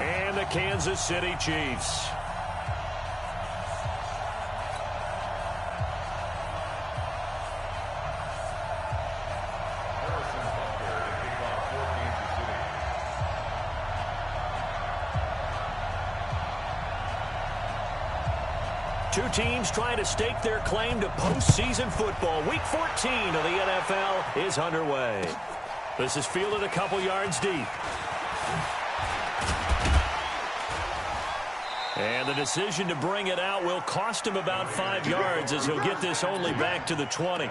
And the Kansas City Chiefs. Two teams trying to stake their claim to postseason football. Week 14 of the NFL is underway. This is fielded a couple yards deep. And the decision to bring it out will cost him about 5 yards as he'll get this only back to the 20.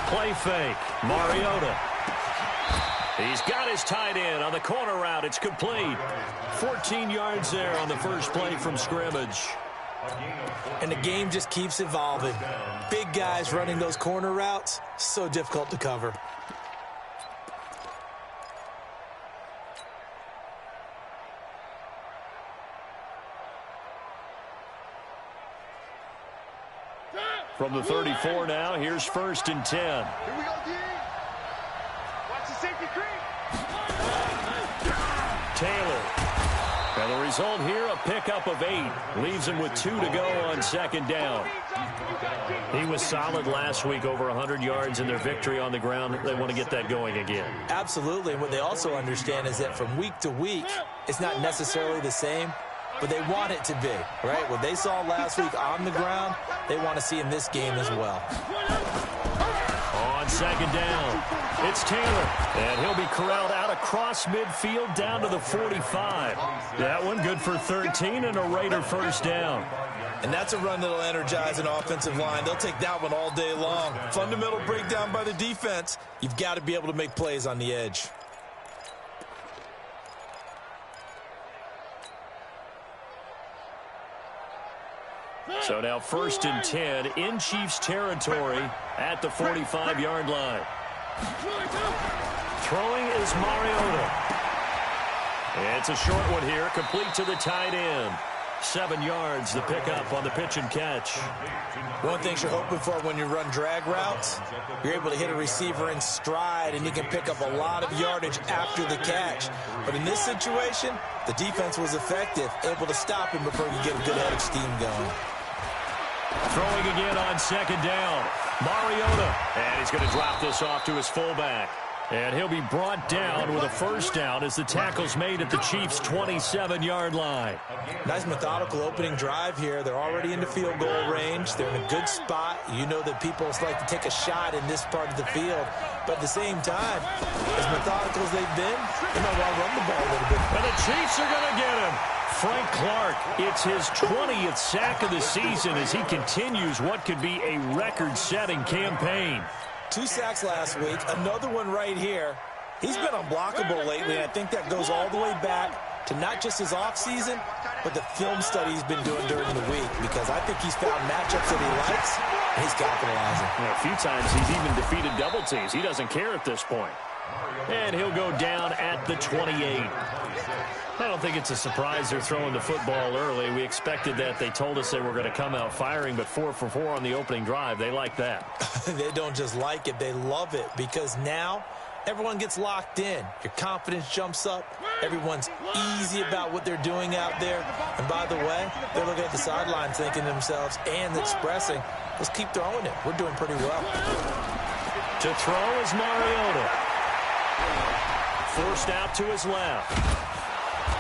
Play fake. Mariota. He's got his tight end on the corner route. It's complete. 14 yards there on the first play from scrimmage. And the game just keeps evolving. Big guys running those corner routes, so difficult to cover. From the 34 now, here's 1st and 10. Here we go, D. Watch the safety creep. Taylor. And the result here, a pickup of 8. Leaves him with 2 to go on 2nd down. He was solid last week, over 100 yards in their victory on the ground. They want to get that going again. Absolutely. And what they also understand is that from week to week, it's not necessarily the same, but they want it to be, right? What they saw last week on the ground, they want to see in this game as well. On 2nd down, it's Taylor. And he'll be corralled out across midfield down to the 45. That one good for 13 and a Raider 1st down. And that's a run that'll energize an offensive line. They'll take that one all day long. Fundamental breakdown by the defense. You've got to be able to make plays on the edge. So now 1st and 10 in Chiefs territory at the 45-yard line. Throwing is Mariota. It's a short one here, complete to the tight end. 7 yards, the pickup on the pitch and catch. One thing you're hoping for when you run drag routes, you're able to hit a receiver in stride, and you can pick up a lot of yardage after the catch. But in this situation, the defense was effective, able to stop him before you get a good head of steam going. Throwing again on 2nd down. Mariota. And he's going to drop this off to his fullback. And he'll be brought down with a 1st down as the tackle's made at the Chiefs' 27-yard line. Nice methodical opening drive here. They're already into field goal range. They're in a good spot. You know that people like to take a shot in this part of the field. But at the same time, as methodical as they've been, they might want to run the ball a little bit. And the Chiefs are going to get him. Frank Clark, it's his 20th sack of the season as he continues what could be a record-setting campaign. 2 sacks last week, another one right here. He's been unblockable lately, and I think that goes all the way back to not just his offseason, but the film study he's been doing during the week, because I think he's found matchups that he likes, and he's capitalizing. A few times he's even defeated double teams. He doesn't care at this point. And he'll go down at the 28. I don't think it's a surprise they're throwing the football early. We expected that. They told us they were going to come out firing, but 4 for 4 on the opening drive. They like that. They don't just like it. They love it, because now everyone gets locked in. Your confidence jumps up. Everyone's easy about what they're doing out there. And by the way, they're looking at the sideline thinking to themselves and expressing, let's keep throwing it. We're doing pretty well. To throw is Mariota. Forced out to his left.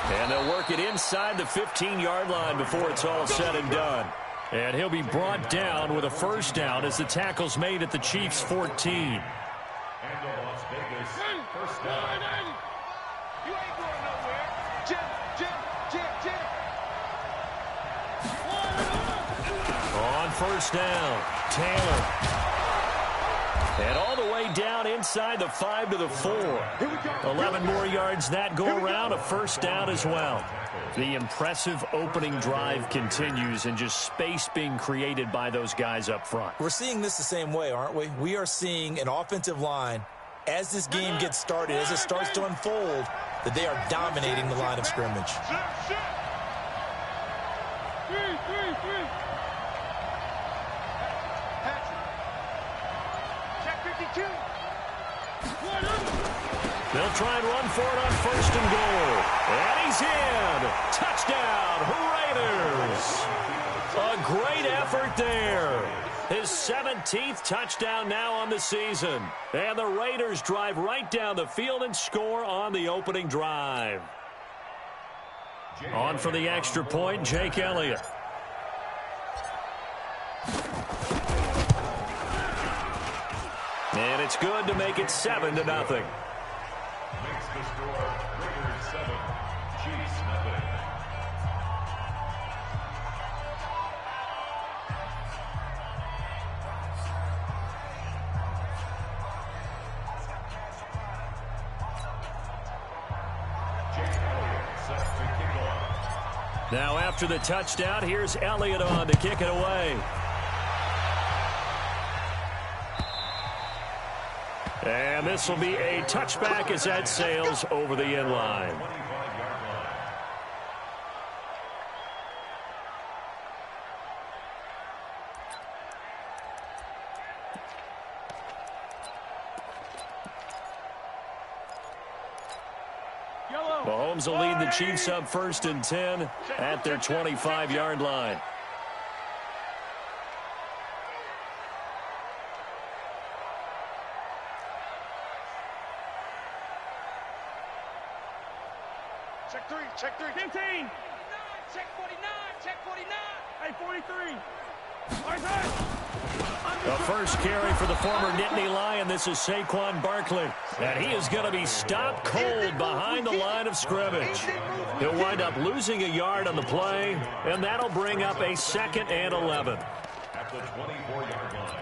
And they'll work it inside the 15-yard line before it's all said and done. And he'll be brought down with a 1st down as the tackle's made at the Chiefs' 14. On 1st down, Taylor. And all the way down inside the 5 to the 4. 11 more yards that go around, a 1st down as well. The impressive opening drive continues, and just space being created by those guys up front. We're seeing this the same way, aren't we? We are seeing an offensive line as this game gets started, as it starts to unfold, that they are dominating the line of scrimmage. They'll try and run for it on 1st and goal. And he's in. Touchdown, Raiders. A great effort there. His 17th touchdown now on the season. And the Raiders drive right down the field and score on the opening drive. On for the extra point, Jake Elliott. And it's good to make it 7-0. Makes the score Raiders 7, Chiefs nothing. Now after the touchdown, here's Elliott on to kick it away. And this will be a touchback as that sails over the end line. Mahomes will lead the Chiefs up 1st and 10 at their 25-yard line. Check 3. 15. Check 49. Check 49. Hey, 43. The first carry for the former Nittany Lion. This is Saquon Barkley. And he is going to be stopped cold behind the line of scrimmage. He'll wind up losing a yard on the play, and that'll bring up a 2nd and 11. At the 24-yard line.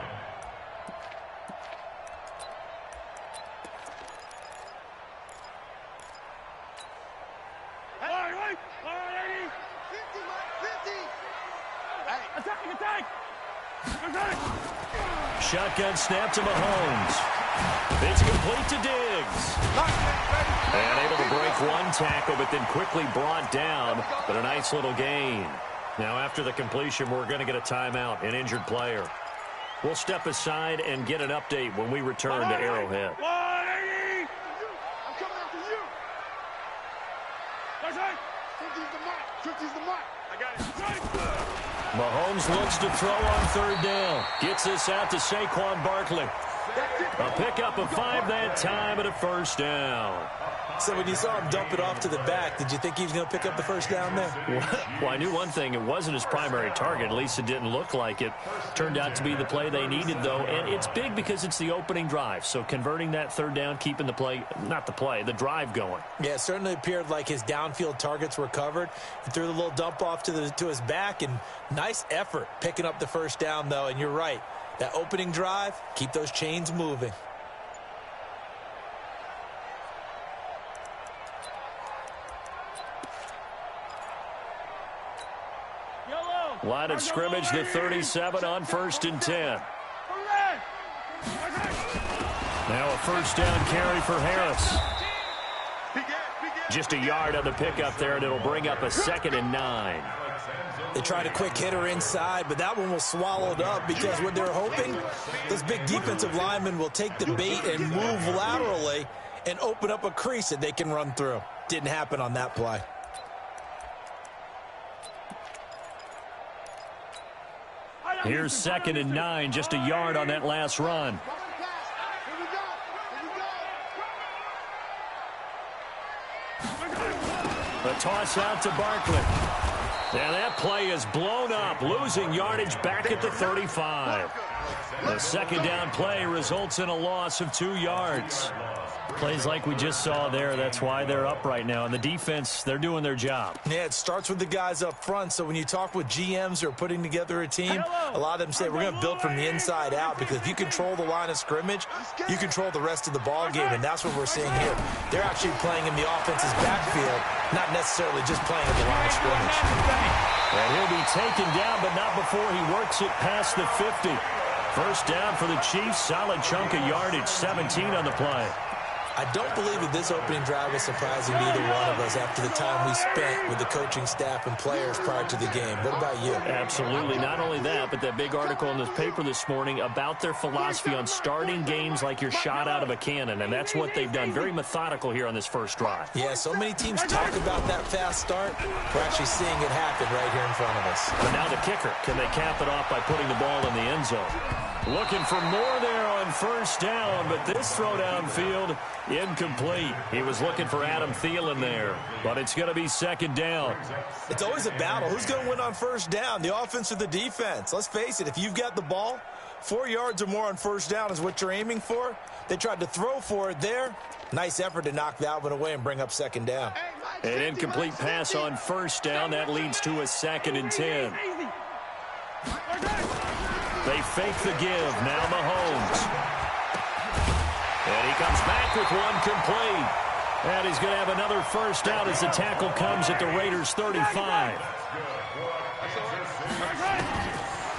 Shotgun snap to Mahomes. It's complete to Diggs. And able to break one tackle, but then quickly brought down. But a nice little gain. Now after the completion, we're going to get a timeout, an injured player. We'll step aside and get an update when we return to Arrowhead. I'm coming after you. Fifty's the mark. I got it. Mahomes looks to throw on 3rd down. Gets this out to Saquon Barkley. A pickup of 5 that time and a 1st down. So when you saw him dump it off to the back, did you think he was going to pick up the 1st down there? Well, I knew one thing. It wasn't his primary target. At least it didn't look like it. Turned out to be the play they needed, though. And it's big because it's the opening drive. So converting that 3rd down, keeping the play, not the play, the drive going. Yeah, it certainly appeared like his downfield targets were covered. He threw the little dump off to his back, and nice effort picking up the 1st down, though. And you're right. That opening drive, keep those chains moving. Line of scrimmage, the 37 on 1st and 10. Now a 1st down carry for Harris. Just a yard on the pickup there, and it'll bring up a 2nd and 9. They tried a quick hitter inside, but that one was swallowed up because what they're hoping, those big defensive linemen will take the bait and move laterally and open up a crease that they can run through. Didn't happen on that play. Here's 2nd and 9, just a yard on that last run. The toss out to Barkley. And that play is blown up, losing yardage back at the 35. The 2nd down play results in a loss of 2 yards. Plays like we just saw there, that's why they're up right now. And the defense, they're doing their job. Yeah, it starts with the guys up front. So when you talk with GMs who are putting together a team, a lot of them say we're going to build from the inside out, because if you control the line of scrimmage, you control the rest of the ball game, and that's what we're seeing here. They're actually playing in the offense's backfield, not necessarily just playing in the line of scrimmage. And he'll be taken down, but not before he works it past the 50. First down for the Chiefs. Solid chunk of yardage, 17 on the play. I don't believe that this opening drive is surprising to either one of us after the time we spent with the coaching staff and players prior to the game. What about you? Absolutely. Not only that, but that big article in the paper this morning about their philosophy on starting games like you're shot out of a cannon, and that's what they've done. Very methodical here on this first drive. Yeah, so many teams talk about that fast start. We're actually seeing it happen right here in front of us. But now the kicker. Can they cap it off by putting the ball in the end zone? Looking for more there on first down, but this throw downfield, incomplete. He was looking for Adam Thielen there, but it's going to be second down. It's always a battle. Who's going to win on first down, the offense or the defense? Let's face it, if you've got the ball, 4 yards or more on first down is what you're aiming for. They tried to throw for it there. Nice effort to knock that one away and bring up second down. An incomplete pass on first down. That leads to a 2nd and 10. They fake the give. Now Mahomes. And he comes back with one complete. And he's going to have another first down as the tackle comes at the Raiders' 35.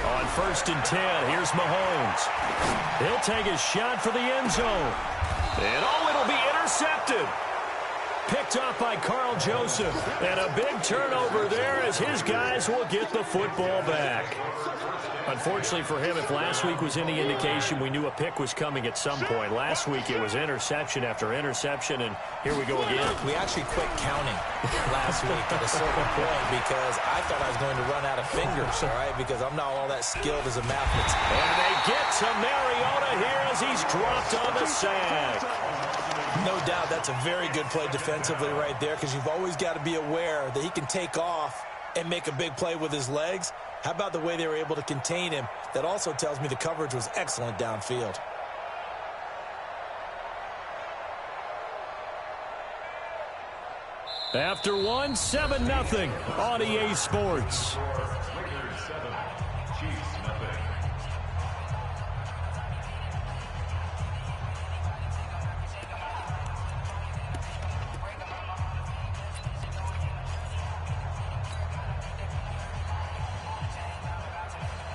On 1st and 10, here's Mahomes. He'll take a shot for the end zone. And it'll be intercepted. Picked off by Carl Joseph. And a big turnover there as his guys will get the football back. Unfortunately for him, if last week was any indication, we knew a pick was coming at some point. Last week it was interception after interception, and here we go again. We actually quit counting last week at a certain point because I thought I was going to run out of fingers, all right, because I'm not all that skilled as a mathematician. And they get to Mariota here as he's dropped on the sack. No doubt that's a very good play defensively right there because you've always got to be aware that he can take off and make a big play with his legs. How about the way they were able to contain him? That also tells me the coverage was excellent downfield. After one, 7-0 on EA Sports.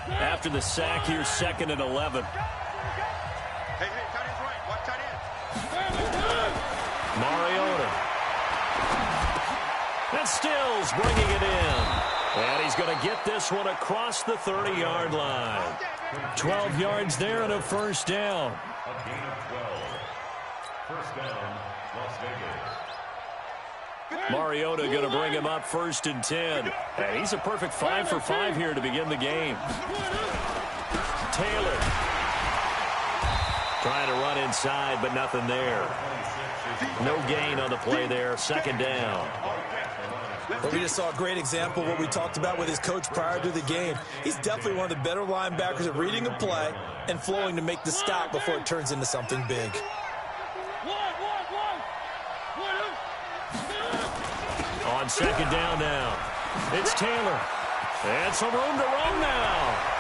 After the sack, here's 2nd and 11. Hey, tight end's right. Watch tight end. Mariota. And Stills bringing it in. And he's going to get this one across the 30-yard line. 12 yards there and a first down. A gain of 12. First down, Las Vegas. Mariota going to bring him up 1st and 10. And he's a perfect 5 for 5 here to begin the game. Taylor trying to run inside, but nothing there. No gain on the play there. 2nd down. Well, we just saw a great example of what we talked about with his coach prior to the game. He's definitely one of the better linebackers at reading a play and flowing to make the stop before it turns into something big. On 2nd down now, it's Taylor. And some room to roam now.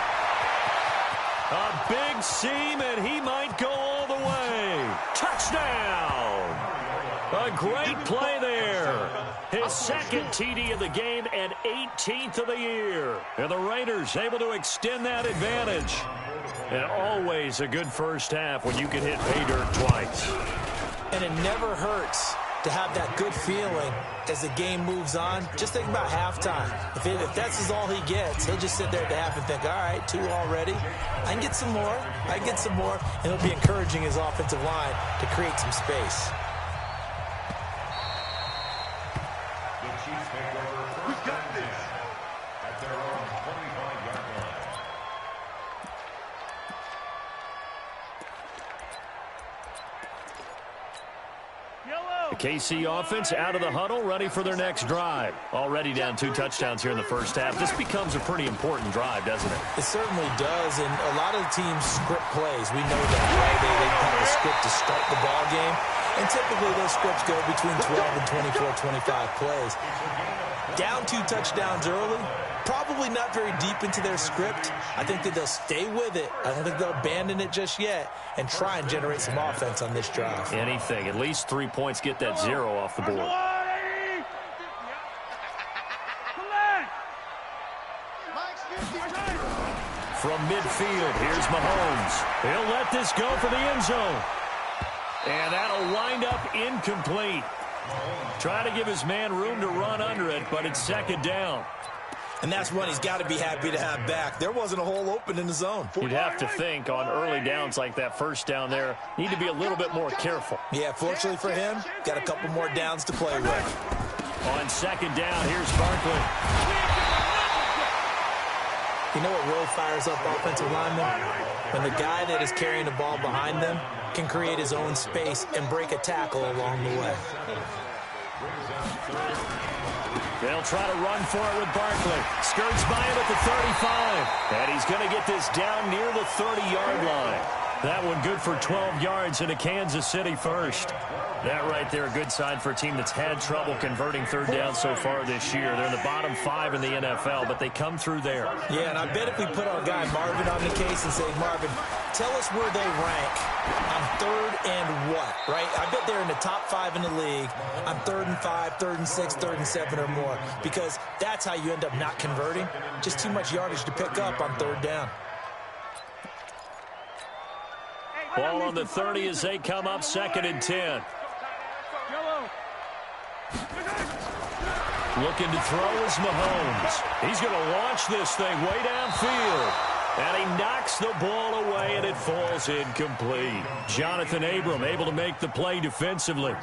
A big seam, and he might go all the way. Touchdown! A great play there. His 2nd TD of the game and 18th of the year. And the Raiders able to extend that advantage. And always a good first half when you can hit pay dirt twice. And it never hurts to have that good feeling as the game moves on. Just think about halftime. If that's all he gets, he'll just sit there at the half and think, all right, 2 already. I can get some more. I can get some more. And he'll be encouraging his offensive line to create some space. The Chiefs take over first and 10 at their own 25-yard line. The KC offense out of the huddle, ready for their next drive. Already down 2 touchdowns here in the first half. This becomes a pretty important drive, doesn't it? It certainly does, and a lot of the teams script plays. We know that, right? They have a script to start the ball game, and typically those scripts go between 12 and 24, 25 plays. Down 2 touchdowns early, probably not very deep into their script. I think that they'll stay with it. I don't think they'll abandon it just yet and try and generate some offense on this drive. Anything. At least 3 points, get that 0 off the board. From midfield, here's Mahomes. He'll let this go for the end zone. And that'll wind up incomplete. Trying to give his man room to run under it, but it's second down. And that's one he's got to be happy to have back. There wasn't a hole open in the zone. You'd have to think on early downs like that first down there, need to be a little bit more careful. Yeah, fortunately for him, got a couple more downs to play with. On second down, here's Barkley. You know what really fires up offensive linemen? When the guy that is carrying the ball behind them can create his own space and break a tackle along the way. They'll try to run for it with Barkley. Skirts by him at the 35. And he's going to get this down near the 30-yard line. That one good for 12 yards into Kansas City first. That right there, a good sign for a team that's had trouble converting third down so far this year. They're in the bottom 5 in the NFL, but they come through there. Yeah, and I bet if we put our guy Marvin on the case and say, Marvin, tell us where they rank on third and what, right? I bet they're in the top 5 in the league on 3rd and 5, 3rd and 6, 3rd and 7 or more, because that's how you end up not converting. Just too much yardage to pick up on third down. Ball on the 30 as they come up, 2nd and 10. Looking to throw is Mahomes. He's going to launch this thing way downfield. And he knocks the ball away, and it falls incomplete. Jonathan Abram able to make the play defensively.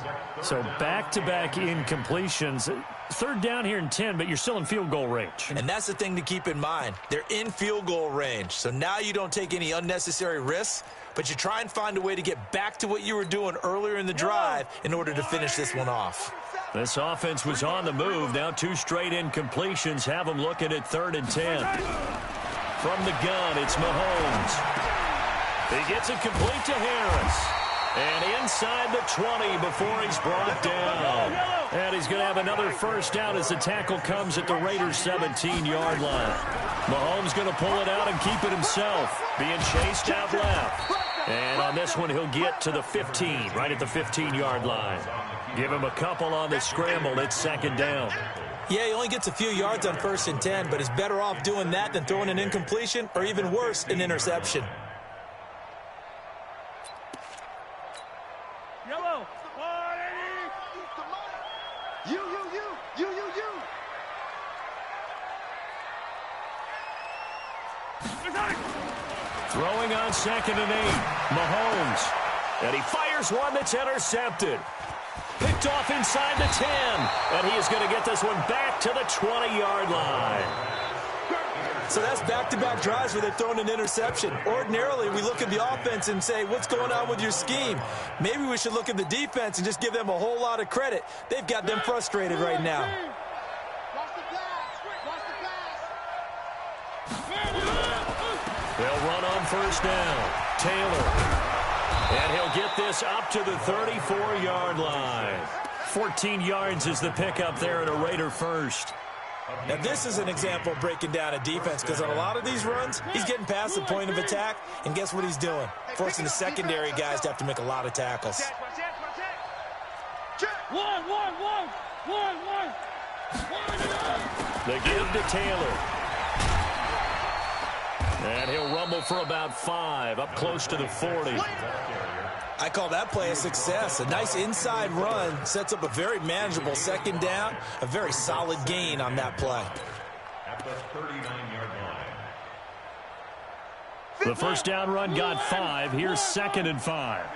So back-to-back incompletions. Third down here and 10, but you're still in field goal range. And that's the thing to keep in mind. They're in field goal range. So now you don't take any unnecessary risks, but you try and find a way to get back to what you were doing earlier in the drive in order to finish this one off. This offense was on the move. Now 2 straight incompletions have them looking at 3rd and 10. From the gun, it's Mahomes. He gets it complete to Harris. And inside the 20 before he's brought down. And he's going to have another first down as the tackle comes at the Raiders' 17-yard line. Mahomes going to pull it out and keep it himself. Being chased out left. And on this one, he'll get to the 15, right at the 15-yard line. Give him a couple on the scramble. It's 2nd down. Yeah, he only gets a few yards on 1st and 10, but he's better off doing that than throwing an incompletion or even worse, an interception. Yellow. You. Throwing on 2nd and 8, Mahomes. And he fires one that's intercepted. Picked off inside the 10. And he is going to get this one back to the 20-yard line. So that's back-to-back drives where they've thrown an interception. Ordinarily, we look at the offense and say, what's going on with your scheme? Maybe we should look at the defense and just give them a whole lot of credit. They've got them frustrated right now. They'll run on 1st down. Taylor. And he'll get this up to the 34-yard line. 14 yards is the pickup there at a Raider first. Now, this is an example of breaking down a defense, because on a lot of these runs, he's getting past the point of attack, and guess what he's doing? Forcing the secondary guys to have to make a lot of tackles. One. The give to Taylor. And he'll rumble for about 5, up close to the 40. I call that play a success. A nice inside run sets up a very manageable 2nd down, a very solid gain on that play. At the 39-yard line. The 1st down run got 5. Here's 2nd and 5. I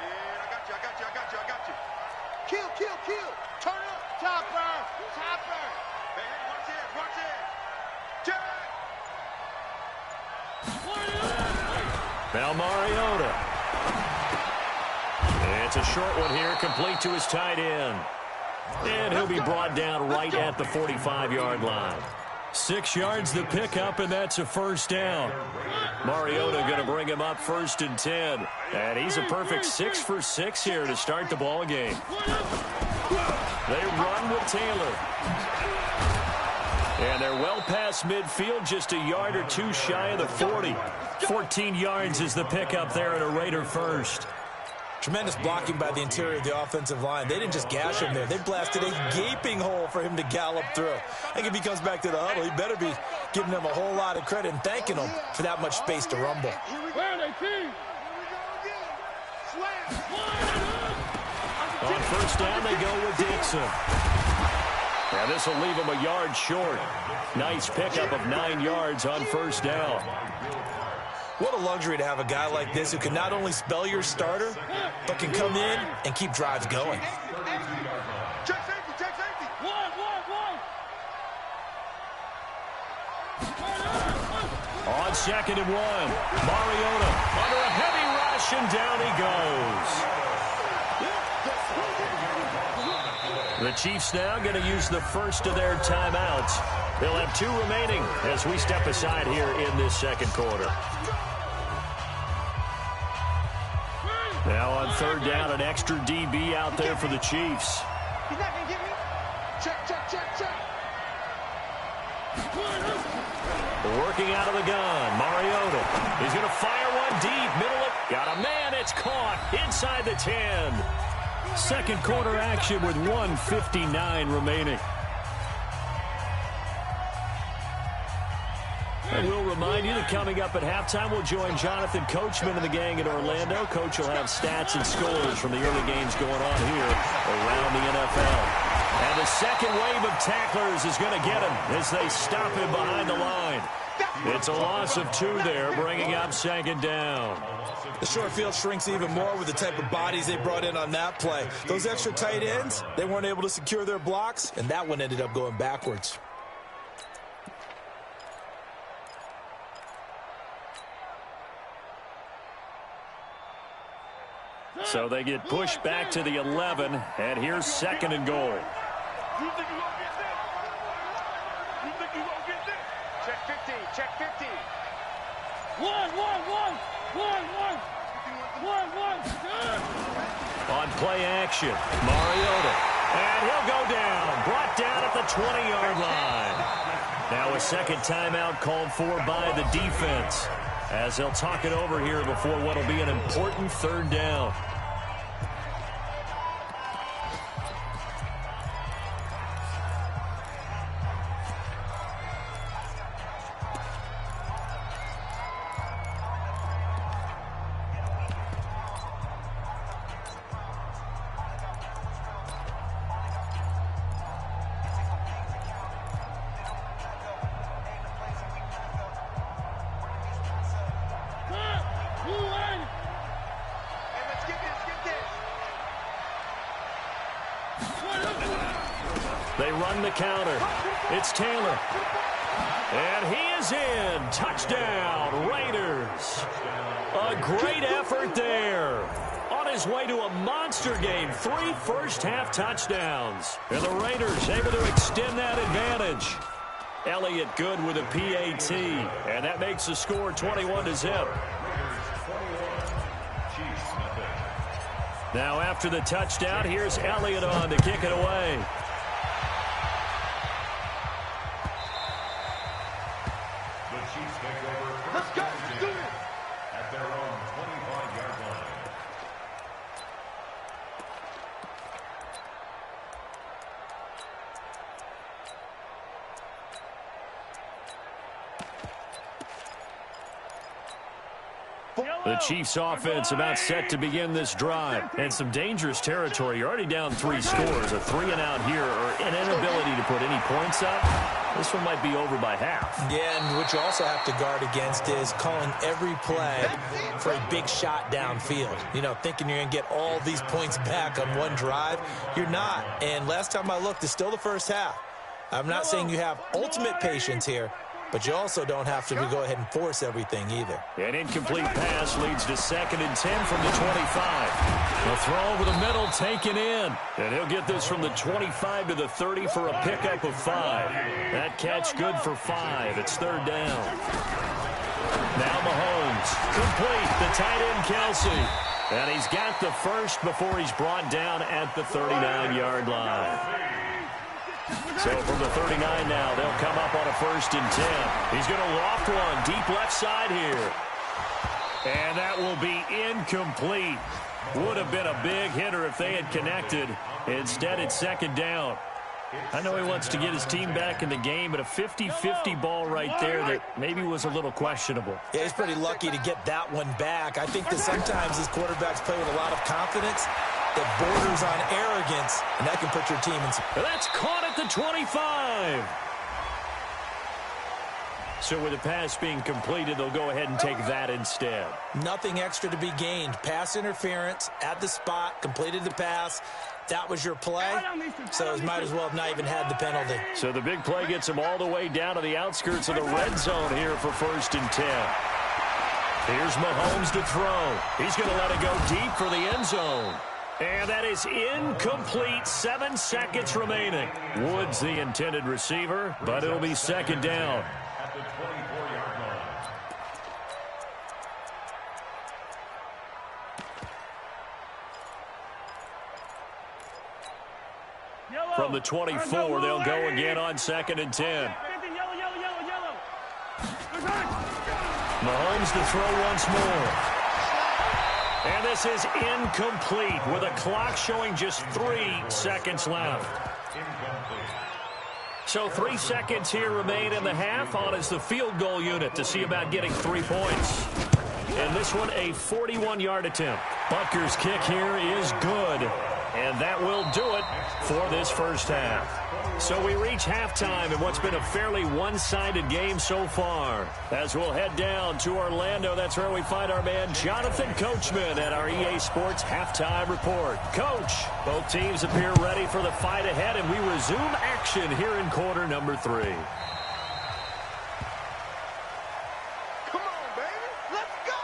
got you. Kill. Turn up. Topper. Hey, watch it. Jack. Now Mariota. It's a short one here, complete to his tight end. And he'll be brought down right at the 45-yard line. 6 yards the pickup, and that's a 1st down. Mariota going to bring him up 1st and 10. And he's a perfect 6 for 6 here to start the ball game. They run with Taylor. And they're well past midfield, just a yard or 2 shy of the 40. 14 yards is the pickup there at a Raider first. Tremendous blocking by the interior of the offensive line. They didn't just gash him there. They blasted a gaping hole for him to gallop through. I think if he comes back to the huddle, he better be giving them a whole lot of credit and thanking them for that much space to rumble. On first down, they go with Dixon. Now this will leave him a yard short. Nice pickup of 9 yards on first down. What a luxury to have a guy like this who can not only spell your starter, but can come in and keep drives going. Check safety, check safety. One. On 2nd and 1, Mariota under a heavy rush, and down he goes. The Chiefs now going to use the first of their timeouts. They'll have 2 remaining as we step aside here in this second quarter. Now on third down, an extra DB out there for the Chiefs. He's not going to get me. Check. Working out of the gun, Mariota. He's going to fire one deep, middle it. Got a man, it's caught inside the 10. Second quarter action with 1:59 remaining. And we'll remind you that coming up at halftime, we'll join Jonathan Coachman and the gang in Orlando. Coach will have stats and scores from the early games going on here around the NFL. And the second wave of tacklers is going to get him as they stop him behind the line. It's a loss of 2 there, bringing up 2nd down. The short field shrinks even more with the type of bodies they brought in on that play. Those extra tight ends, they weren't able to secure their blocks, and that one ended up going backwards. So they get pushed back to the 11, and here's 2nd and goal. You think you're going to get this? You think you're going to get this? Check 50, check 50. One. On play action, Mariota. And he'll go down, brought down at the 20-yard line. Now a second timeout called for by the defense, as they'll talk it over here before what will be an important third down. They run the counter. It's Taylor. And he is in. Touchdown, Raiders. A great effort there. On his way to a monster game. 3 first-half touchdowns. And the Raiders able to extend that advantage. Elliott good with a PAT. And that makes the score 21-0. Now after the touchdown, here's Elliott on to kick it away. Let's go. Let's do it. At their own 25-yard line. The Chiefs offense about set to begin this drive. And some dangerous territory. You're already down 3 scores. A 3-and-out here or an inability to put any points up. This one might be over by half. Yeah, and what you also have to guard against is calling every play for a big shot downfield. You know, thinking you're going to get all these points back on one drive. You're not. And last time I looked, it's still the first half. I'm not saying you have ultimate patience here, but you also don't have to go ahead and force everything either. An incomplete pass leads to 2nd and 10 from the 25. The throw over the middle taken in. And he'll get this from the 25 to the 30 for a pickup of 5. That catch good for 5. It's 3rd down. Now Mahomes. Complete. The tight end Kelsey. And he's got the first before he's brought down at the 39-yard line. So from the 39 now, they'll come up on a 1st and 10. He's going to loft one deep left side here. And that will be incomplete. Would have been a big hitter if they had connected. Instead, it's 2nd down. I know he wants to get his team back in the game, but a 50-50 ball right there that maybe was a little questionable. Yeah, he's pretty lucky to get that one back. I think that sometimes his quarterbacks play with a lot of confidence that borders on arrogance, and that can put your team in some... That's caught at the 25. So with the pass being completed, they'll go ahead and take that instead. Nothing extra to be gained. Pass interference at the spot, completed the pass. That was your play, so it might as well have not even had the penalty. So the big play gets him all the way down to the outskirts of the red zone here for 1st and 10. Here's Mahomes to throw. He's going to let it go deep for the end zone. And that is incomplete. 7 seconds remaining. Woods the intended receiver, but it'll be 2nd down. At the 24-yard line. From the 24, they'll go again on 2nd and 10. Mahomes to throw once more. And this is incomplete with a clock showing just 3 seconds left. So 3 seconds here remain in the half. On is the field goal unit to see about getting 3 points. And this one a 41-yard attempt. Butker's kick here is good. And that will do it for this first half. So we reach halftime in what's been a fairly one-sided game so far. As we'll head down to Orlando, that's where we find our man Jonathan Coachman at our EA Sports Halftime Report. Coach, both teams appear ready for the fight ahead, and we resume action here in quarter number 3. Come on, baby. Let's go.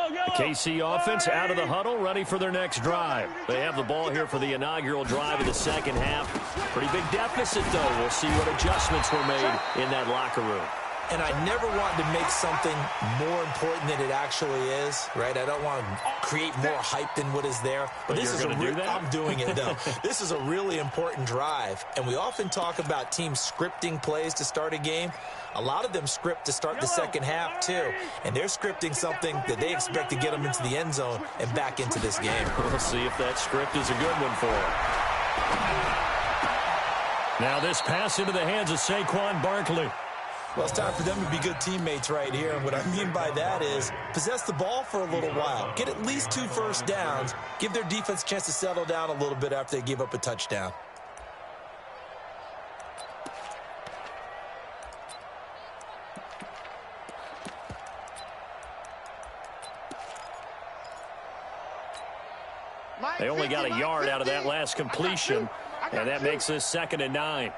The KC offense out of the huddle, ready for their next drive. They have the ball here for the inaugural drive of the second half. Pretty big deficit, though. We'll see what adjustments were made in that locker room. And I never want to make something more important than it actually is, right? I don't want to create more hype than what is there. But this is you're going to do that? I'm doing it, though. This is a really important drive. And we often talk about teams scripting plays to start a game. A lot of them script to start the second half, too. And they're scripting something that they expect to get them into the end zone and back into this game. We'll see if that script is a good one for them. Now this pass into the hands of Saquon Barkley. Well, it's time for them to be good teammates right here. And what I mean by that is possess the ball for a little while. Get at least 2 first downs. Give their defense a chance to settle down a little bit after they give up a touchdown. They only got a yard out of that last completion, and that makes this 2nd and 9.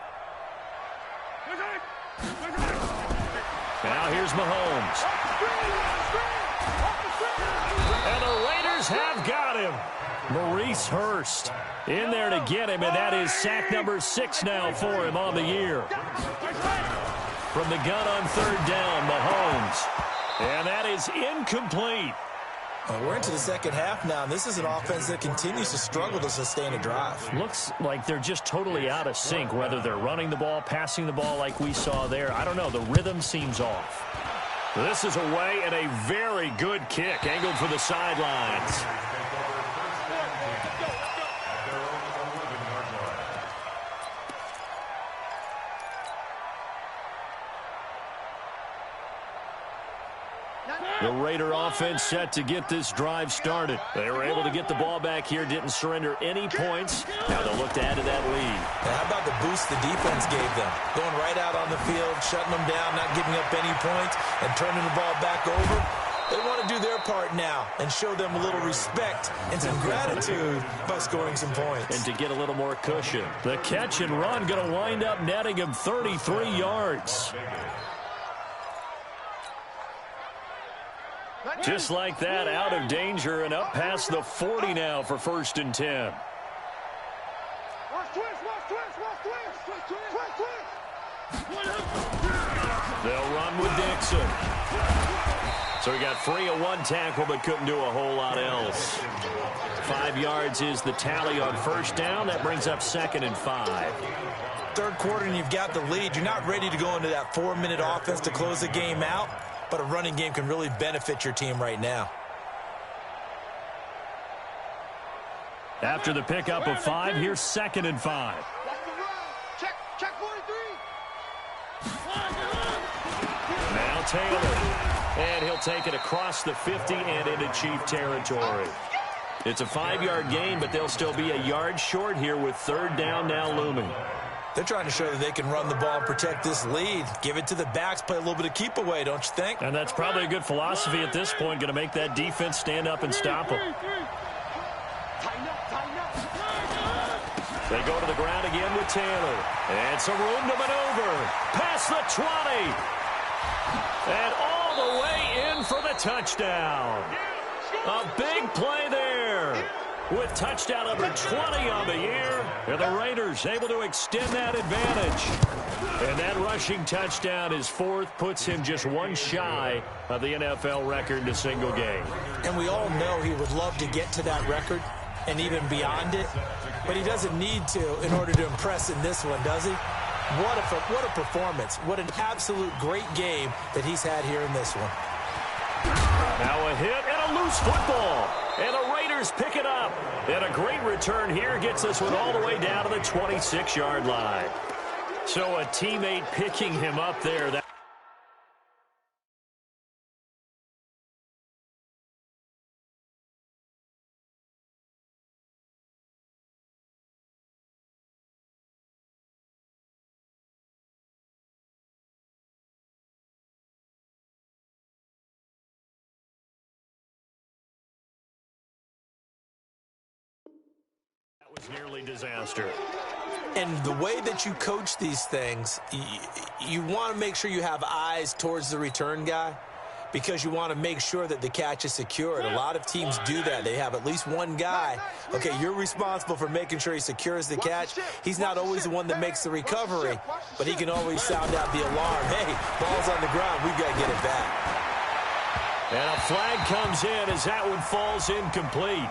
Now here's Mahomes. And the Raiders have got him. Maurice Hurst in there to get him, and that is sack number 6 now for him on the year. From the gun on 3rd down, Mahomes. And that is incomplete. We're into the second half now, and this is an offense that continues to struggle to sustain a drive. Looks like they're just totally out of sync, whether they're running the ball, passing the ball like we saw there. I don't know. The rhythm seems off. This is away, and a very good kick angled for the sidelines. The Raider offense set to get this drive started. They were able to get the ball back here, didn't surrender any points. Now they'll look to add to that lead. And how about the boost the defense gave them? Going right out on the field, shutting them down, not giving up any points, and turning the ball back over. They want to do their part now and show them a little respect and some gratitude by scoring some points. And to get a little more cushion. The catch and run going to wind up netting him 33 yards. Just like that, out of danger and up past the 40 now for 1st and 10. They'll run with Dixon. So he got free of 1 tackle but couldn't do a whole lot else. 5 yards is the tally on 1st down. That brings up 2nd and 5. Third quarter and you've got the lead. You're not ready to go into that 4-minute offense to close the game out. but a running game can really benefit your team right now. After the pickup of 5, here's 2nd and 5. Check 43. Now Taylor. And he'll take it across the 50 and into Chief territory. It's a 5-yard gain, but they'll still be a yard short here with 3rd down now looming. They're trying to show that they can run the ball and protect this lead. Give it to the backs, play a little bit of keep away, don't you think? And that's probably a good philosophy at this point, going to make that defense stand up and stop them. They go to the ground again with Taylor. And some room to maneuver. Past the 20. And all the way in for the touchdown. A big play there. With touchdown number 20 on the year. And the Raiders able to extend that advantage. And that rushing touchdown is 4th. Puts him just one shy of the NFL record in a single game. And we all know he would love to get to that record and even beyond it. But he doesn't need to in order to impress in this one, does he? What a performance. What an absolute great game that he's had here in this one. Now a hit and a loose football. And the Raiders pick it up. And a great return here gets this one all the way down to the 26-yard line. So a teammate picking him up there. Was nearly disaster. And the way that you coach these things, you want to make sure you have eyes towards the return guy because you want to make sure that the catch is secured. A lot of teams do that. They have at least one guy. Okay, you're responsible for making sure he secures the catch. He's not always the one that makes the recovery, but he can always sound out the alarm. Hey, ball's on the ground. We've got to get it back. And a flag comes in as that one falls incomplete.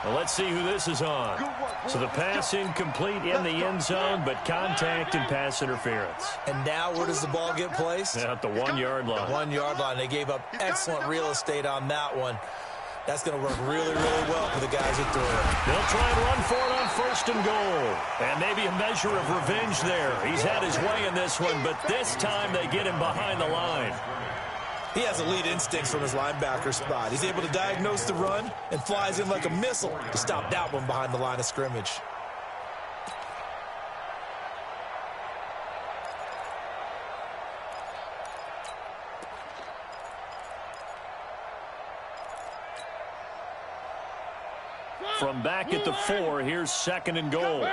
Well, let's see who this is on. So the pass incomplete in the end zone, but contact and pass interference. And now where does the ball get placed? At the 1-yard line. 1-yard line. They gave up excellent real estate on that one. That's going to work really, really well for the guys who threw it. They'll try and run for it on 1st and goal. And maybe a measure of revenge there. He's had his way in this one, but this time they get him behind the line. He has elite instincts from his linebacker spot. He's able to diagnose the run and flies in like a missile to stop that one behind the line of scrimmage. From back at the 4, here's 2nd and goal.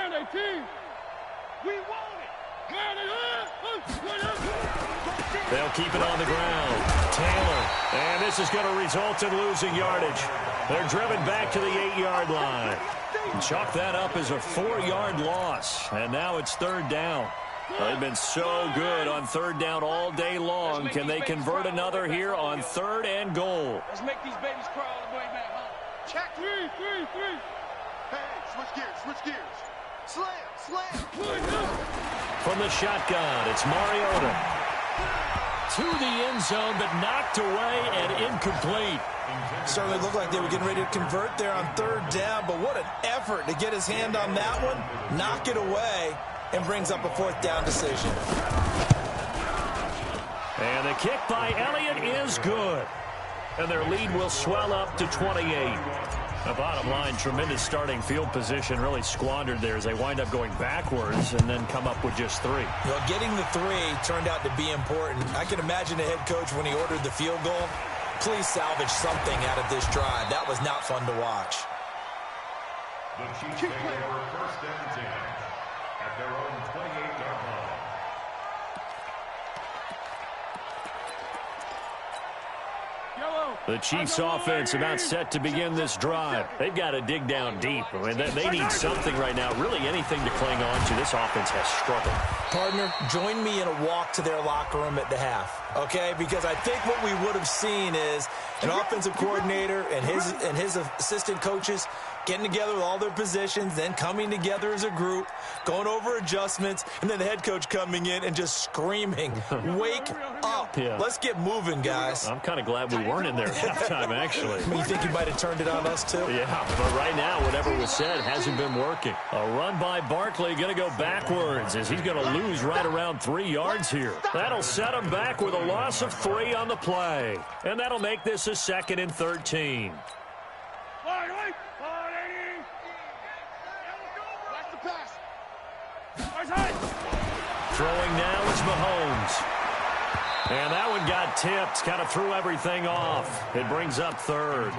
They'll keep it on the ground. Taylor. And this is going to result in losing yardage. They're driven back to the 8-yard line. And chalk that up as a 4-yard loss. And now it's 3rd down. They've been so good on 3rd down all day long. Can they convert another here on 3rd and goal? Let's make these babies crawl all the way back home. Check. 3. Hey, switch gears. Slam. From the shotgun, it's Mariota. To the end zone, but knocked away and incomplete. Certainly looked like they were getting ready to convert there on 3rd down, but what an effort to get his hand on that one, knock it away, and brings up a 4th down decision. And the kick by Elliott is good. And their lead will swell up to 28. The bottom line, tremendous starting field position, really squandered there as they wind up going backwards and then come up with just 3. Well, getting the 3 turned out to be important. I can imagine the head coach when he ordered the field goal. Please salvage something out of this drive. That was not fun to watch. The Chiefs take over 1st and 10 at their own 28-yard line. The Chiefs offense about set to begin this drive. They've got to dig down deep. I mean, they need something right now, really anything to cling on to. This offense has struggled. Partner, join me in a walk to their locker room at the half, okay? Because I think what we would have seen is an offensive coordinator and his assistant coaches getting together with all their positions, then coming together as a group, going over adjustments, and then the head coach coming in and just screaming, "Wake up." Yeah. Let's get moving, guys. I'm kind of glad we weren't in there at halftime, actually. You think you might have turned it on us, too? Yeah, but right now, whatever was said hasn't been working. A run by Barkley going to go backwards as he's going to lose right around 3 yards here. That'll set him back with a loss of 3 on the play. And that'll make this a 2nd and 13. Throwing now is Mahomes. And that one got tipped, kind of threw everything off. It brings up 3rd.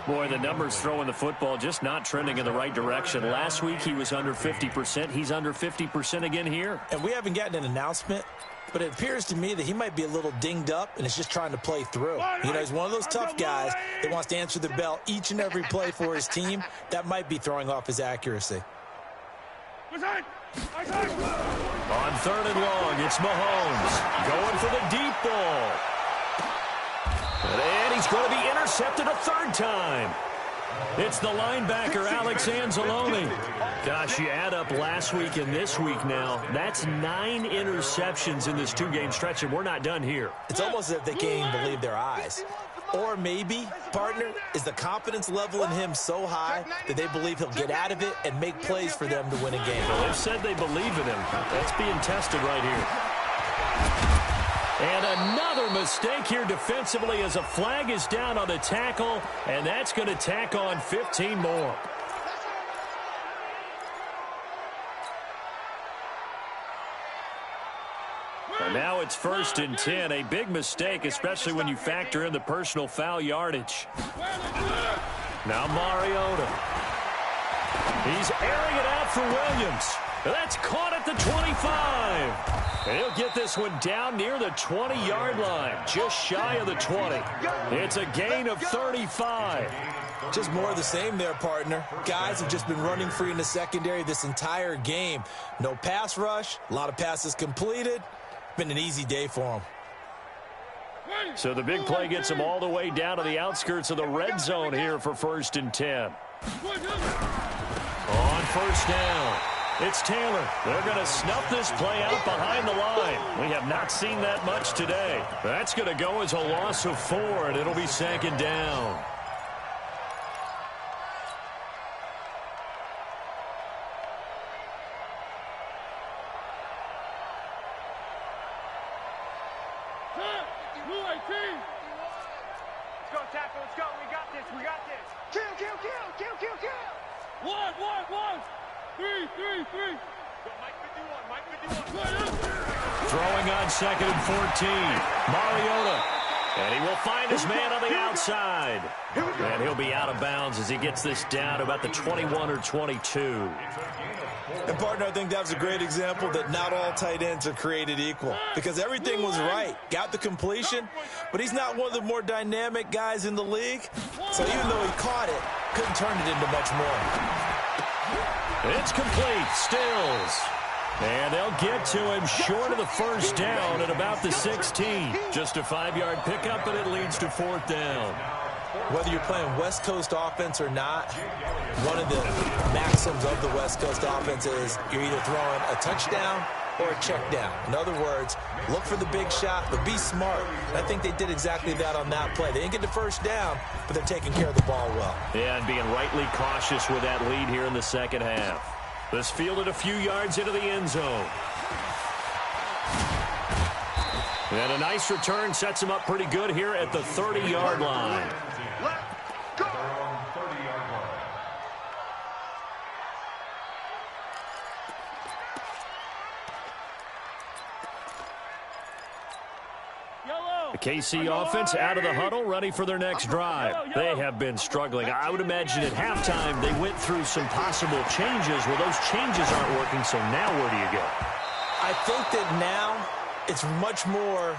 Boy, the numbers throwing the football just not trending in the right direction. Last week he was under 50%. He's under 50% again here. And we haven't gotten an announcement, but it appears to me that he might be a little dinged up and is just trying to play through. You know, he's one of those tough guys that wants to answer the bell each and every play for his team. That might be throwing off his accuracy. On 3rd and long, it's Mahomes going for the deep ball. And he's going to be intercepted a 3rd time. It's the linebacker, Alex Anzalone. Gosh, you add up last week and this week now, that's 9 interceptions in this 2-game stretch, and we're not done here. It's almost as if they can't even believe their eyes. Or maybe, partner, is the confidence level in him so high that they believe he'll get out of it and make plays for them to win a game. Well, they've said they believe in him. That's being tested right here. And another mistake here defensively as a flag is down on the tackle, and that's going to tack on 15 more. And now it's 1st and 10. A big mistake, especially when you factor in the personal foul yardage. Now Mariota. He's airing it out for Williams. That's caught at the 25. He'll get this one down near the 20-yard line, just shy of the 20. It's a gain of 35. Just more of the same there, partner. Guys have just been running free in the secondary this entire game. No pass rush, a lot of passes completed. Been an easy day for him. So the big play gets him all the way down to the outskirts of the red zone here for 1st and 10. On 1st down, it's Taylor. They're going to snuff this play out behind the line. We have not seen that much today. That's going to go as a loss of 4, and it'll be 2nd down. Let's go, tackle. Let's go. We got this. We got this. Kill, kill, kill, kill, kill, kill. One. 3. Go, Mike 51. Mike 51. Throwing on 2nd and 14. Mariota. And he will find his man on the outside. And he'll be out of bounds as he gets this down about the 21 or 22. And, partner, I think that was a great example that not all tight ends are created equal because everything was right. Got the completion, but he's not one of the more dynamic guys in the league. So even though he caught it, couldn't turn it into much more. It's complete. Stills. And they'll get to him short of the 1st down at about the 16. Just a 5-yard pickup, and it leads to 4th down. Whether you're playing West Coast offense or not, one of the maxims of the West Coast offense is you're either throwing a touchdown or a check down. In other words, look for the big shot, but be smart. And I think they did exactly that on that play. They didn't get the 1st down, but they're taking care of the ball well. Yeah, and being rightly cautious with that lead here in the 2nd half. This fielded a few yards into the end zone. And a nice return sets him up pretty good here at the 30-yard line. The KC offense out of the huddle, ready for their next drive. They have been struggling. I would imagine at halftime they went through some possible changes. Well, those changes aren't working, so now where do you go? I think that now it's much more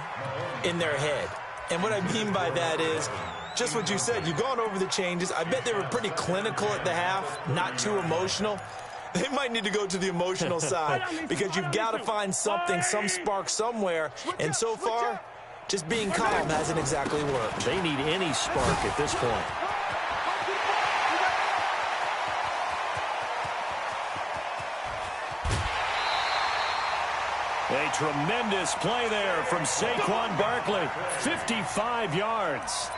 in their head. And what I mean by that is just what you said. You've gone over the changes. I bet they were pretty clinical at the half, not too emotional. They might need to go to the emotional side because you've got to find something, some spark somewhere. And so far, just being calm hasn't exactly worked. They need any spark at this point. A tremendous play there from Saquon Barkley. 55 yards.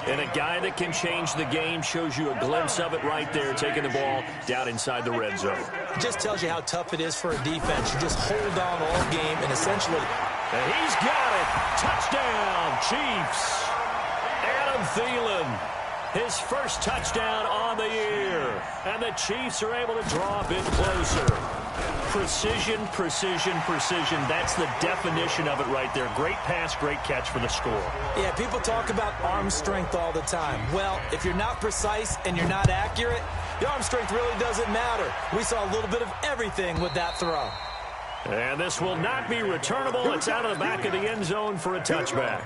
And a guy that can change the game, shows you a glimpse of it right there, taking the ball down inside the red zone. It just tells you how tough it is for a defense. You just hold on all game and essentially... And he's got it. Touchdown, Chiefs. Adam Thielen. His first touchdown on the year. And the Chiefs are able to draw a bit closer. Precision, precision, precision. That's the definition of it right there. Great pass, great catch for the score. Yeah, people talk about arm strength all the time. Well, if you're not precise and you're not accurate, the arm strength really doesn't matter. We saw a little bit of everything with that throw. And this will not be returnable. It's out of the back of the end zone for a touchback.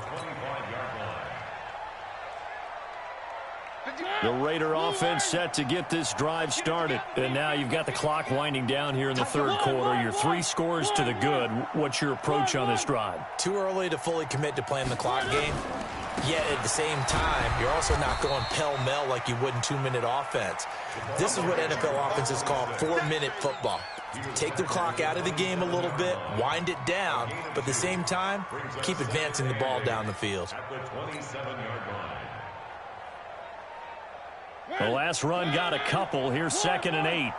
The Raider offense set to get this drive started. And now you've got the clock winding down here in the third quarter. Your 3 scores to the good. What's your approach on this drive? Too early to fully commit to playing the clock game. Yet at the same time, you're also not going pell-mell like you would in 2-minute offense. This is what NFL offenses call 4-minute football. Take the clock out of the game a little bit, wind it down, but at the same time, keep advancing the ball down the field. The last run got a couple. Here's 2nd and 8.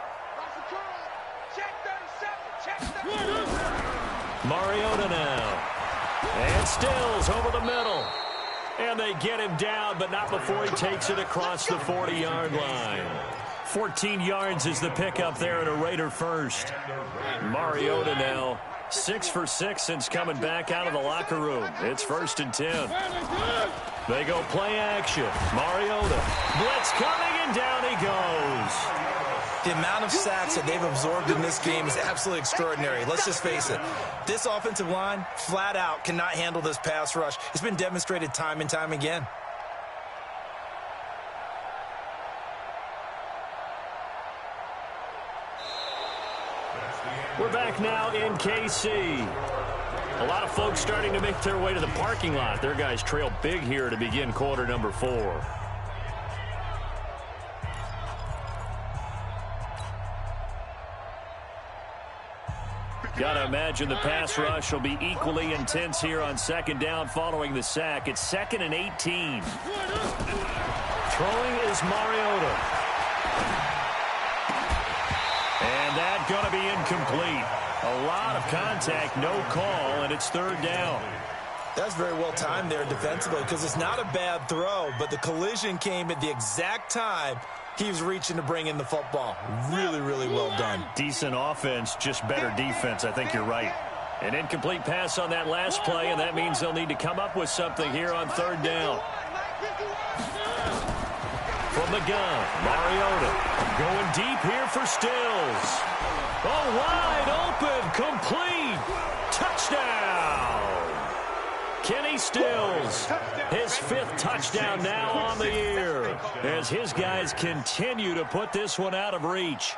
Mariota now. And Stills over the middle. And they get him down, but not before he takes it across the 40-yard line. 14 yards is the pickup there and a Raider first. Mariota now 6 for 6 since coming back out of the locker room. It's 1st and 10. They go play action. Mariota. Blitz coming, and down he goes. The amount of sacks that they've absorbed in this game is absolutely extraordinary. Let's just face it. This offensive line, flat out, cannot handle this pass rush. It's been demonstrated time and time again. We're back now in KC. A lot of folks starting to make their way to the parking lot. Their guys trail big here to begin quarter number 4. Got to imagine the pass rush will be equally intense here on 2nd down following the sack. It's 2nd and 18. Throwing is Mariota. And that's going to be incomplete. A lot of contact, no call, and it's 3rd down. That's very well timed there defensively because it's not a bad throw, but the collision came at the exact time he was reaching to bring in the football. Really, really well done. Decent offense, just better defense. I think you're right. An incomplete pass on that last play, and that means they'll need to come up with something here on 3rd down. From the gun, Mariota going deep here for Stills. Oh, wide open, complete, touchdown. Kenny Stills, his 5th touchdown now on the year as his guys continue to put this one out of reach.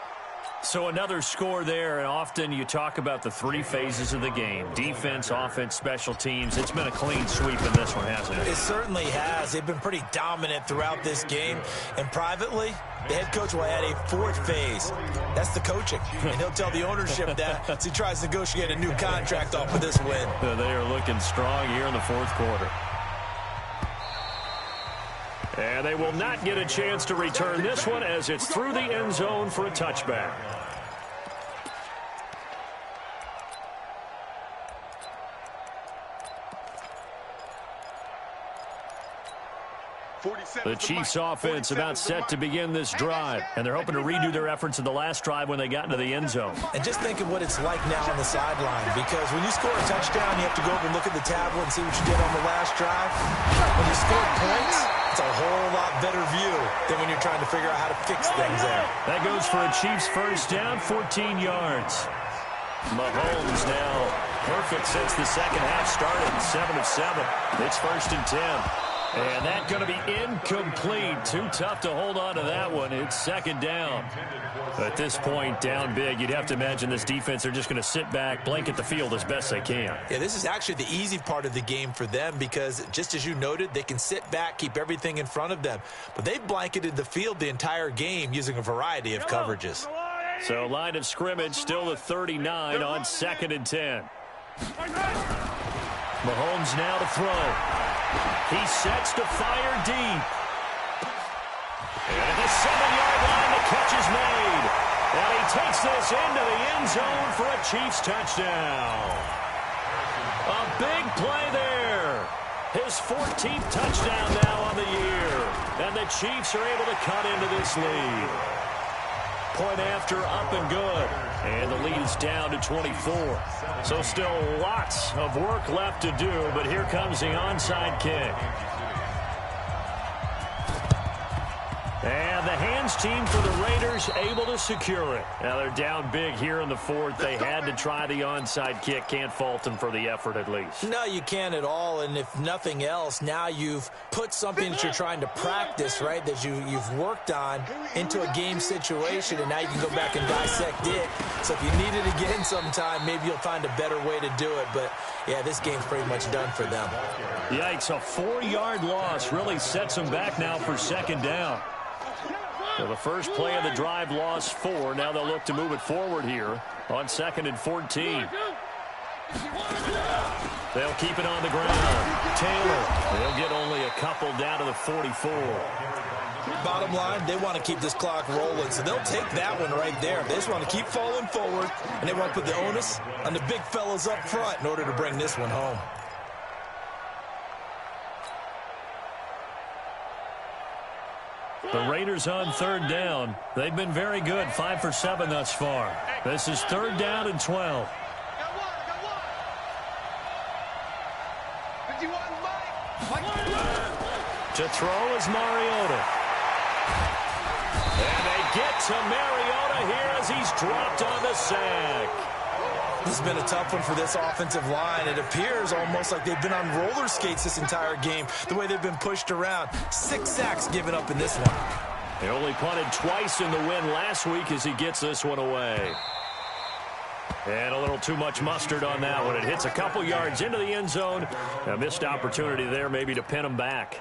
So another score there, and often you talk about the 3 phases of the game. Defense, offense, special teams. It's been a clean sweep in this one, hasn't it? It certainly has. They've been pretty dominant throughout this game. And privately, the head coach will add a 4th phase. That's the coaching. And he'll tell the ownership that as he tries to negotiate a new contract off of this win. They are looking strong here in the 4th quarter. And they will not get a chance to return this one as it's through the end zone for a touchback. The Chiefs offense about set to begin this drive, and they're hoping to redo their efforts in the last drive when they got into the end zone. And just think of what it's like now on the sideline, because when you score a touchdown, you have to go over and look at the tablet and see what you did on the last drive. When you score points, it's a whole lot better view than when you're trying to figure out how to fix things there. That goes for a Chiefs first down, 14 yards. Mahomes now perfect since the second half started, 7 of 7. It's 1st and 10. And that's going to be incomplete. Too tough to hold on to that one. It's 2nd down. At this point, down big, you'd have to imagine this defense are just going to sit back, blanket the field as best they can. Yeah, this is actually the easy part of the game for them because, just as you noted, they can sit back, keep everything in front of them. But they've blanketed the field the entire game using a variety of coverages. So line of scrimmage still the 39 on 2nd and 10. Mahomes now to throw. He sets to fire deep. And at the 7-yard line, the catch is made. And he takes this into the end zone for a Chiefs touchdown. A big play there. His 14th touchdown now on the year. And the Chiefs are able to cut into this lead. Point after, up and good. And the lead is down to 24. So still lots of work left to do, but here comes the onside kick. And the hands team for the Raiders able to secure it. Now they're down big here in the fourth. They had to try the onside kick. Can't fault them for the effort at least. No, you can't at all. And if nothing else, now you've put something that you're trying to practice, right, that you've worked on into a game situation, and now you can go back and dissect it. So if you need it again sometime, maybe you'll find a better way to do it. But, yeah, this game's pretty much done for them. Yikes, a 4-yard loss really sets them back now for second down. So the first play of the drive lost 4. Now they'll look to move it forward here on 2nd and 14. They'll keep it on the ground. Taylor, they'll get only a couple down to the 44. Bottom line, they want to keep this clock rolling, so they'll take that one right there. They just want to keep falling forward, and they want to put the onus on the big fellas up front in order to bring this one home. The Raiders on 3rd down. They've been very good, 5 for 7 thus far. This is 3rd down and 12. To throw is Mariota. And they get to Mariota here as he's dropped on the sack. This has been a tough one for this offensive line. It appears almost like they've been on roller skates this entire game, the way they've been pushed around. 6 sacks given up in this one. They only punted twice in the win last week as he gets this one away. And a little too much mustard on that one. It hits a couple yards into the end zone. A missed opportunity there maybe to pin him back.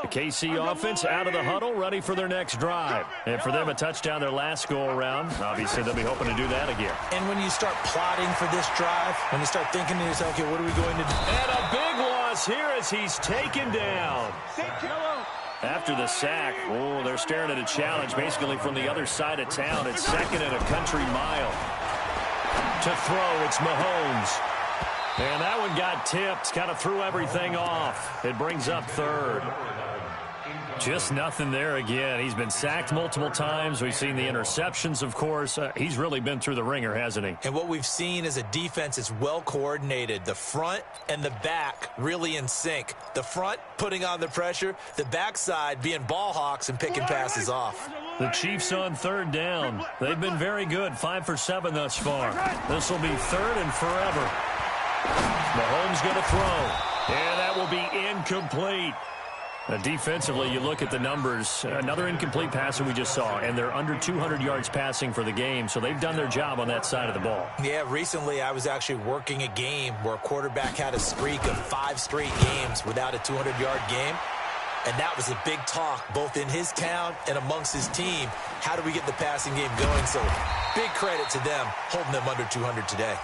The KC offense out of the huddle, ready for their next drive. And for them, a touchdown their last go-around. Obviously, they'll be hoping to do that again. And when you start plotting for this drive, when you start thinking to yourself, okay, what are we going to do? And a big loss here as he's taken down. After the sack, they're staring at a challenge basically from the other side of town. It's 2nd and a country mile. To throw, it's Mahomes. And that one got tipped, kind of threw everything off. It brings up 3rd. Just nothing there again. He's been sacked multiple times. We've seen the interceptions, of course. He's really been through the ringer, hasn't he? And what we've seen is a defense is well coordinated. The front and the back really in sync. The front putting on the pressure, the backside being ball hawks and picking passes off. The Chiefs on 3rd down. They've been very good, 5 for 7 thus far. This will be 3rd and forever. Mahomes going to throw. And that will be incomplete. Defensively, you look at the numbers. Another incomplete pass that we just saw, and they're under 200 yards passing for the game, so they've done their job on that side of the ball. Yeah, recently I was actually working a game where a quarterback had a streak of 5 straight games without a 200-yard game, and that was a big talk both in his town and amongst his team. How do we get the passing game going? So big credit to them holding them under 200 today.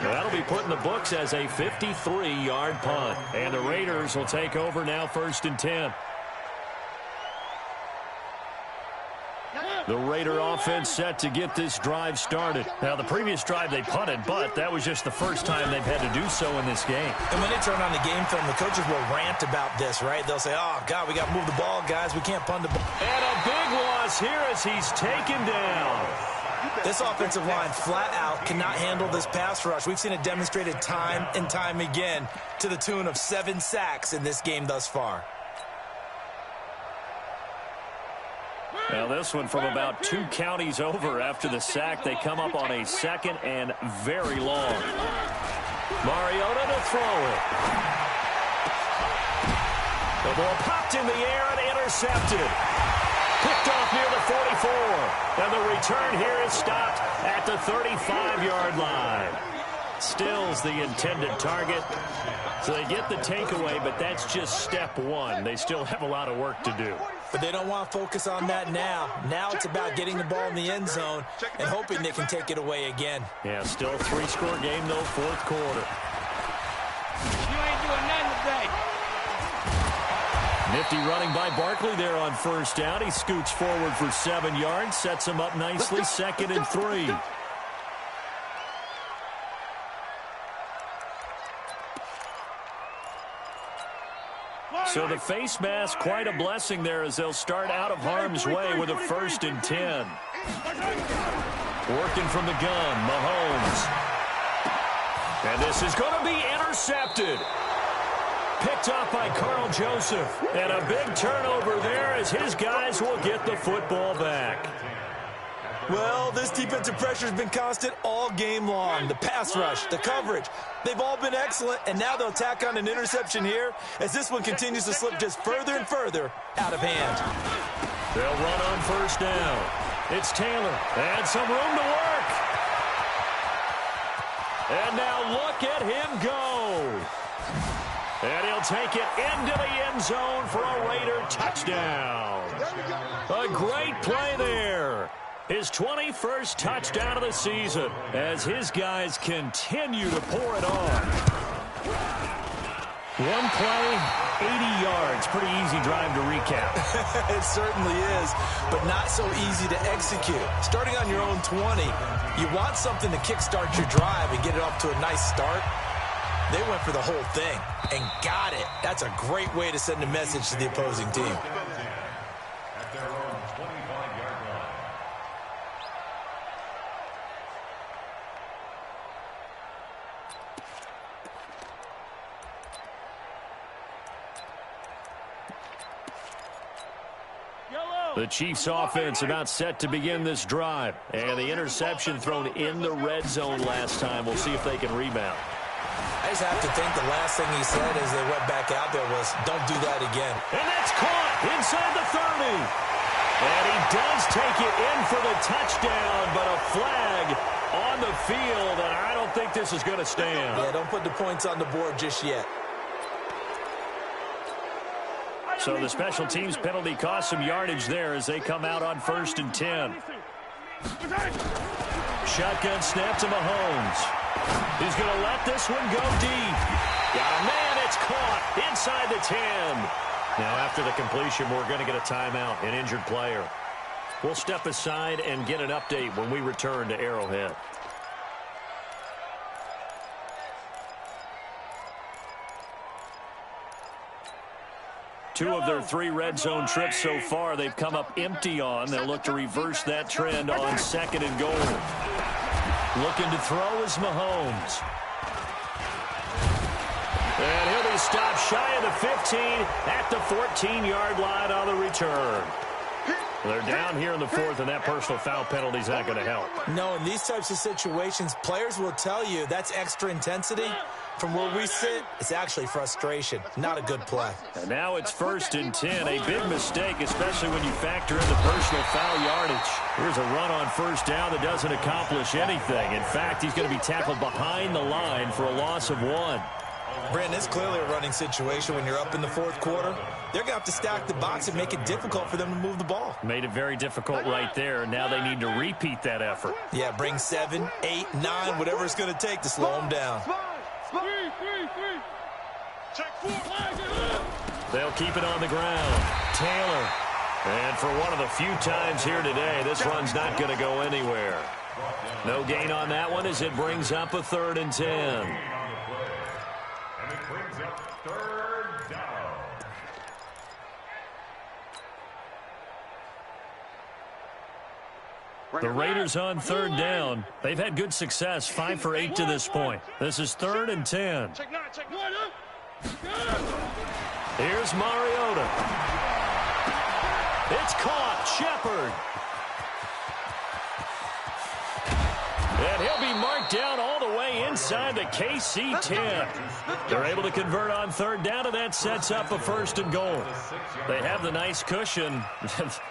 That'll be put in the books as a 53-yard punt. And the Raiders will take over now 1st and 10. The Raider offense set to get this drive started. Now, the previous drive they punted, but that was just the first time they've had to do so in this game. And when they turn on the game film, the coaches will rant about this, right? They'll say, oh, God, we got to move the ball, guys. We can't punt the ball. And a big loss here as he's taken down. This offensive line flat out cannot handle this pass rush. We've seen it demonstrated time and time again to the tune of 7 sacks in this game thus far. Now this one from about 2 counties over after the sack. They come up on a 2nd and very long. Mariota to throw it. The ball popped in the air and intercepted. Picked off near the 44. And the return here is stopped at the 35-yard line. Still's the intended target. So they get the takeaway, but that's just step 1. They still have a lot of work to do. But they don't want to focus on that now. Now it's about getting the ball in the end zone and hoping they can take it away again. Yeah, still a 3-score game, though, fourth quarter. You ain't doing nothing today. Nifty running by Barkley there on first down. He scoots forward for 7 yards, sets him up nicely, 2nd and 3. So the face mask, quite a blessing there as they'll start out of harm's way with a 1st and 10. Working from the gun, Mahomes. And this is going to be intercepted. Picked off by Carl Joseph. And a big turnover there as his guys will get the football back. Well, this defensive pressure has been constant all game long. The pass rush, the coverage, they've all been excellent, and now they'll tack on an interception here as this one continues to slip just further and further out of hand. They'll run on first down. It's Taylor, and some room to work. And now look at him go. And he'll take it into the end zone for a Raider touchdown. A great play there. His 21st touchdown of the season as his guys continue to pour it on. One play, 80 yards. Pretty easy drive to recap. It certainly is, but not so easy to execute. Starting on your own 20, you want something to kickstart your drive and get it off to a nice start. They went for the whole thing and got it. That's a great way to send a message to the opposing team. At their own 25-yard line. The Chiefs offense about set to begin this drive. And the interception thrown in the red zone last time. We'll see if they can rebound. I just have to think the last thing he said as they went back out there was, don't do that again. And that's caught inside the 30. And he does take it in for the touchdown, but a flag on the field, and I don't think this is going to stand. Yeah, don't put the points on the board just yet. So the special teams penalty cost some yardage there as they come out on 1st and 10. Shotgun snap to Mahomes. He's going to let this one go deep. Got a man, it's caught inside the 10. Now after the completion, we're going to get a timeout, an injured player. We'll step aside and get an update when we return to Arrowhead. Two of their 3 red zone trips so far, they've come up empty on. They'll look to reverse that trend on 2nd and goal. Looking to throw is Mahomes. And he'll be stopped shy of the 15 at the 14-yard line on the return. They're down here in the 4th, and that personal foul penalty is not going to help. No, in these types of situations, players will tell you that's extra intensity. From where we sit, it's actually frustration. Not a good play. And now it's 1st and 10. A big mistake, especially when you factor in the personal foul yardage. Here's a run on first down that doesn't accomplish anything. In fact, he's going to be tackled behind the line for a loss of 1. Brandon, it's clearly a running situation when you're up in the 4th quarter. They're going to have to stack the box and make it difficult for them to move the ball. Made it very difficult right there. Now they need to repeat that effort. Yeah, bring 7, 8, 9, whatever it's going to take to slow them down. Three. Check 4. They'll keep it on the ground. Taylor. And for one of the few times here today, this run's not going to go anywhere. No gain on that one as it brings up a 3rd and 10. And it brings up 3rd down. The Raiders on 3rd down. They've had good success, 5 for 8 to this point. This is 3rd and 10. Check 9. Here's Mariota. It's caught. Shepard. And he'll be marked down all the way inside the KC 10. They're able to convert on 3rd down, and that sets up a 1st and goal. They have the nice cushion.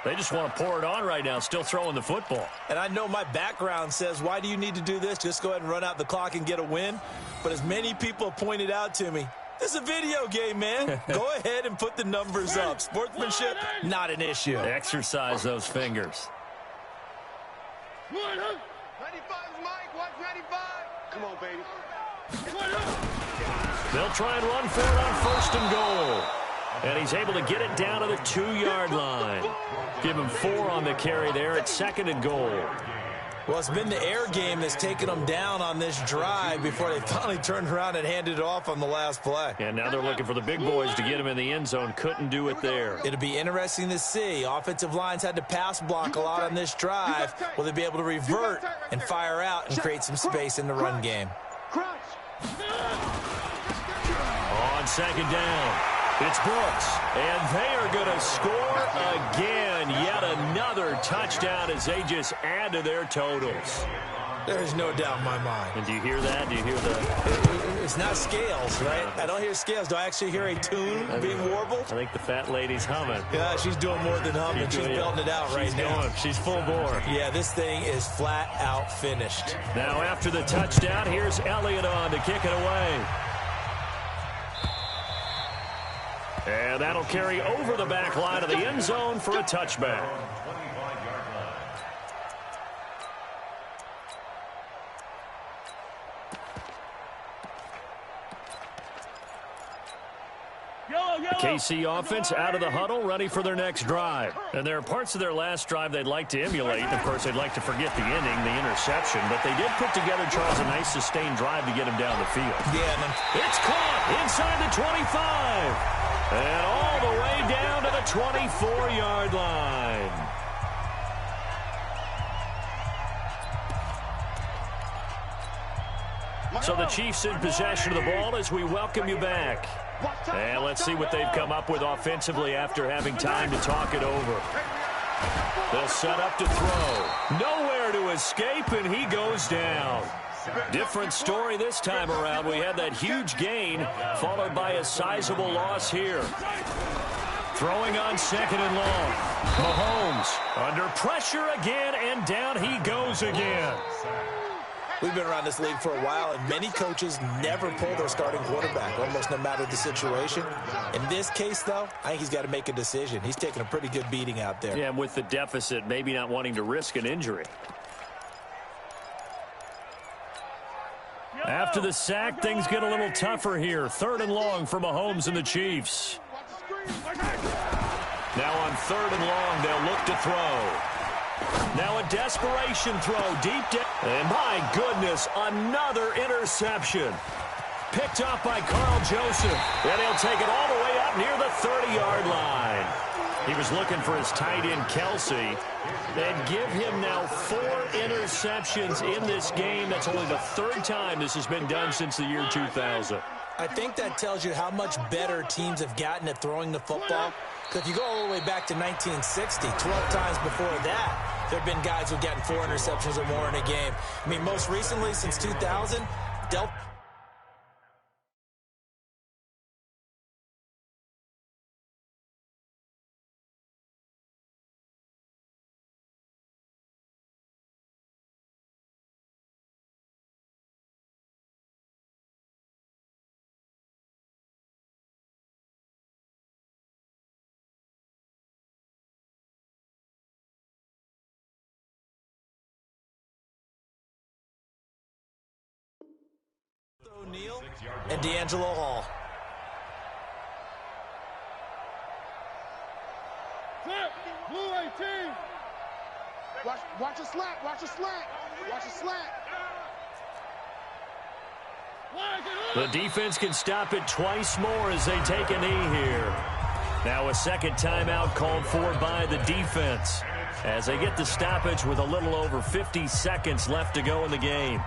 They just want to pour it on right now, still throwing the football. And I know my background says, why do you need to do this? Just go ahead and run out the clock and get a win. But as many people have pointed out to me, This is a video game, man. Go ahead and put the numbers up. Sportsmanship, not an issue. Exercise those fingers. 95's Mike. Watch 95. Come on, baby. They'll try and run for it on 1st and goal. And he's able to get it down to the 2-yard line. Give him 4 on the carry there at 2nd and goal. Well, it's been the air game that's taken them down on this drive before they finally turned around and handed it off on the last play. And now they're looking for the big boys to get him in the end zone. Couldn't do it there. It'll be interesting to see. Offensive lines had to pass block a lot on this drive. Will they be able to revert and fire out and create some space in the run game? On 2nd down, it's Brooks. And they are going to score again. Yet another touchdown as they just add to their totals. There's no doubt in my mind. And do you hear that? Do you hear the... It's not scales, right? I don't hear scales. Do I actually hear a tune being warbled? I think the fat lady's humming. Yeah, she's doing more than humming. She's belting it out right now. She's full bore. Yeah, this thing is flat out finished. Now after the touchdown, here's Elliott on to kick it away. And that'll carry over the back line of the end zone for a touchback. KC offense out of the huddle, ready for their next drive. And there are parts of their last drive they'd like to emulate. Of course, they'd like to forget the inning, the interception. But they did put together, Charles, a nice sustained drive to get him down the field. Yeah, it's caught inside the 25. And all the way down to the 24-yard line. So the Chiefs in possession of the ball as we welcome you back. And let's see what they've come up with offensively after having time to talk it over. They'll set up to throw. Nowhere to escape, and he goes down. Different story this time around. We had that huge gain, followed by a sizable loss here. Throwing on 2nd and long. Mahomes under pressure again, and down he goes again. We've been around this league for a while, and many coaches never pull their starting quarterback, almost no matter the situation. In this case, though, I think he's got to make a decision. He's taking a pretty good beating out there. Yeah, and with the deficit, maybe not wanting to risk an injury. After the sack, things get a little tougher here. 3rd and long for Mahomes and the Chiefs. Now on 3rd and long, they'll look to throw. Now a desperation throw deep down. And my goodness, another interception. Picked up by Carl Joseph. And he'll take it all the way up near the 30-yard line. He was looking for his tight end, Kelsey. And give him now 4 interceptions in this game. That's only the 3rd time this has been done since the year 2000. I think that tells you how much better teams have gotten at throwing the football. Because if you go all the way back to 1960, 12 times before that, there have been guys who've gotten 4 interceptions or more in a game. I mean, most recently, since 2000, Del... O'Neal and D'Angelo Hall. Blue 18. Watch a slant. Watch a slant. Watch a slant. The defense can stop it twice more as they take a knee here. Now a second timeout called for by the defense as they get the stoppage with a little over 50 seconds left to go in the game.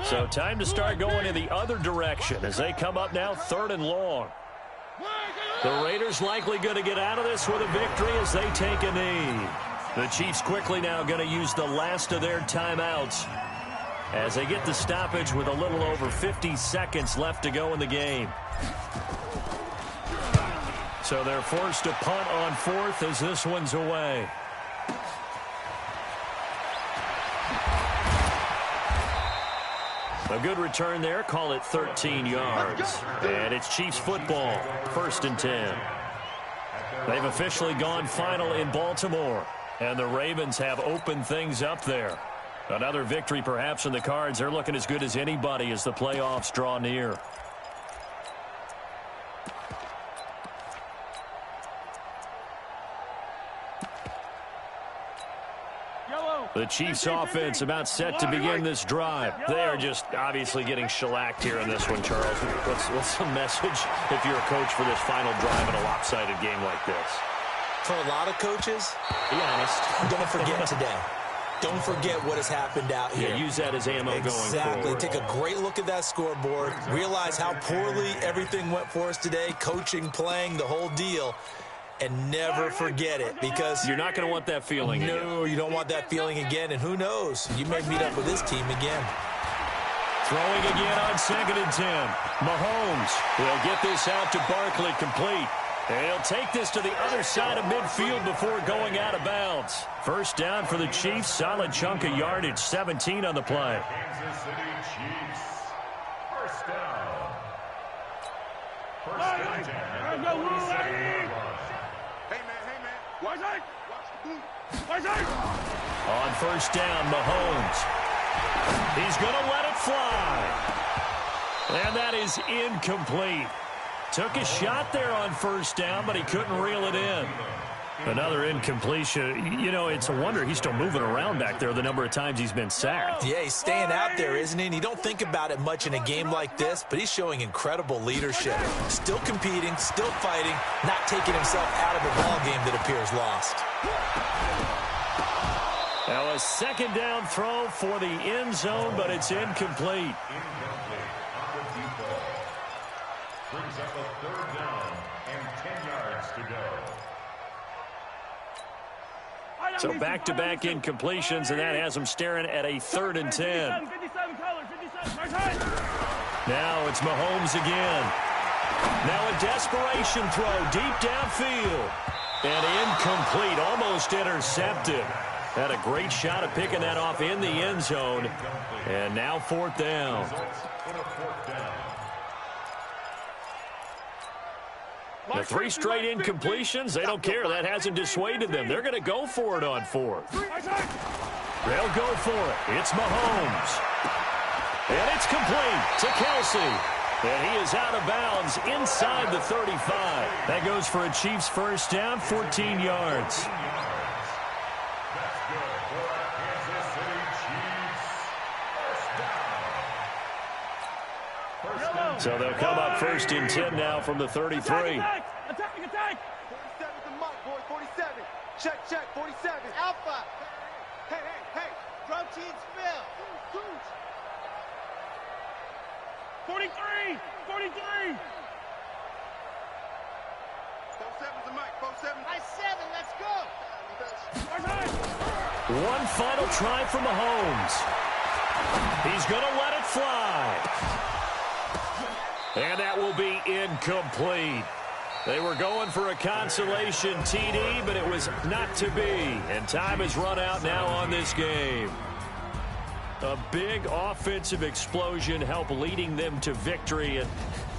So time to start going in the other direction as they come up now 3rd and long. The Raiders likely going to get out of this with a victory as they take a knee. The Chiefs quickly now going to use the last of their timeouts as they get the stoppage with a little over 50 seconds left to go in the game. So they're forced to punt on fourth as this one's away. A good return there. Call it 13 yards. And it's Chiefs football. 1st and 10. They've officially gone final in Baltimore. And the Ravens have opened things up there. Another victory perhaps in the cards. They're looking as good as anybody as the playoffs draw near. The Chiefs offense about set to begin this drive. They are just obviously getting shellacked here in this one, Charles. What's the message if you're a coach for this final drive in a lopsided game like this? For a lot of coaches, be honest, don't forget today. Don't forget what has happened out here. Yeah, use that as ammo going forward. Exactly. Take a great look at that scoreboard. Realize how poorly everything went for us today. Coaching, playing, the whole deal. And never forget it, because you're not going to want that feeling again. No, you don't want that feeling again. And who knows? You may meet up with this team again. Throwing again on 2nd and 10. Mahomes will get this out to Barkley, complete. And he'll take this to the other side of midfield before going out of bounds. First down for the Chiefs. Solid chunk of yardage. 17 on the play. Kansas City Chiefs. First down. First and 10. Hey, man. Watch the boot. On first down, Mahomes. He's going to let it fly. And that is incomplete. Took a shot there on first down, but he couldn't reel it in. Another incompletion. You know, it's a wonder he's still moving around back there the number of times he's been sacked. Yeah, he's staying out there, isn't he? And you don't think about it much in a game like this, but he's showing incredible leadership. Still competing, still fighting, not taking himself out of a ball game that appears lost. Now a 2nd down throw for the end zone, but it's incomplete. Brings up a 3rd down and 10 yards to go. So back-to-back incompletions, and that has him staring at a 3rd and 10. Now it's Mahomes again. Now a desperation throw deep downfield. And incomplete, almost intercepted. Had a great shot at picking that off in the end zone. And now 4th down. The 3 straight incompletions, they don't care. That hasn't dissuaded them. They're going to go for it on 4th. They'll go for it. It's Mahomes. And it's complete to Kelsey. And he is out of bounds inside the 35. That goes for a Chiefs first down, 14 yards. That's good for a Kansas City Chiefs. First down. So they'll come up 1st and 10 now from the 33. Attack! 47 to Mike, boy, 47. Check, 47. Alpha. Hey. Drum team spill. 43. 47 to Mike, 47. I 7, let's go. One final try for Mahomes. He's going to let it fly. And that will be incomplete. They were going for a consolation TD, but it was not to be. And time has run out now on this game. A big offensive explosion helped leading them to victory. And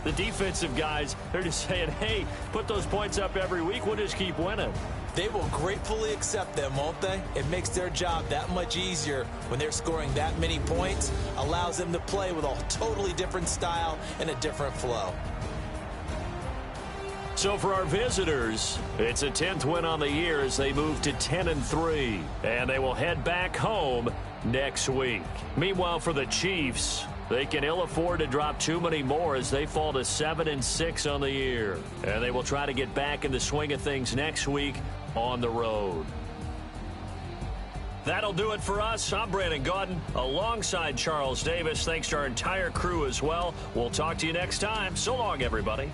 the defensive guys, they're just saying, hey, put those points up every week. We'll just keep winning. They will gratefully accept them, won't they? It makes their job that much easier when they're scoring that many points. Allows them to play with a totally different style and a different flow. So for our visitors, it's a 10th win on the year as they move to 10-3. And they will head back home next week. Meanwhile, for the Chiefs, they can ill afford to drop too many more as they fall to 7-6 on the year. And they will try to get back in the swing of things next week on the road. That'll do it for us. I'm Brandon Gaudin alongside Charles Davis. Thanks to our entire crew as well. We'll talk to you next time. So long, everybody.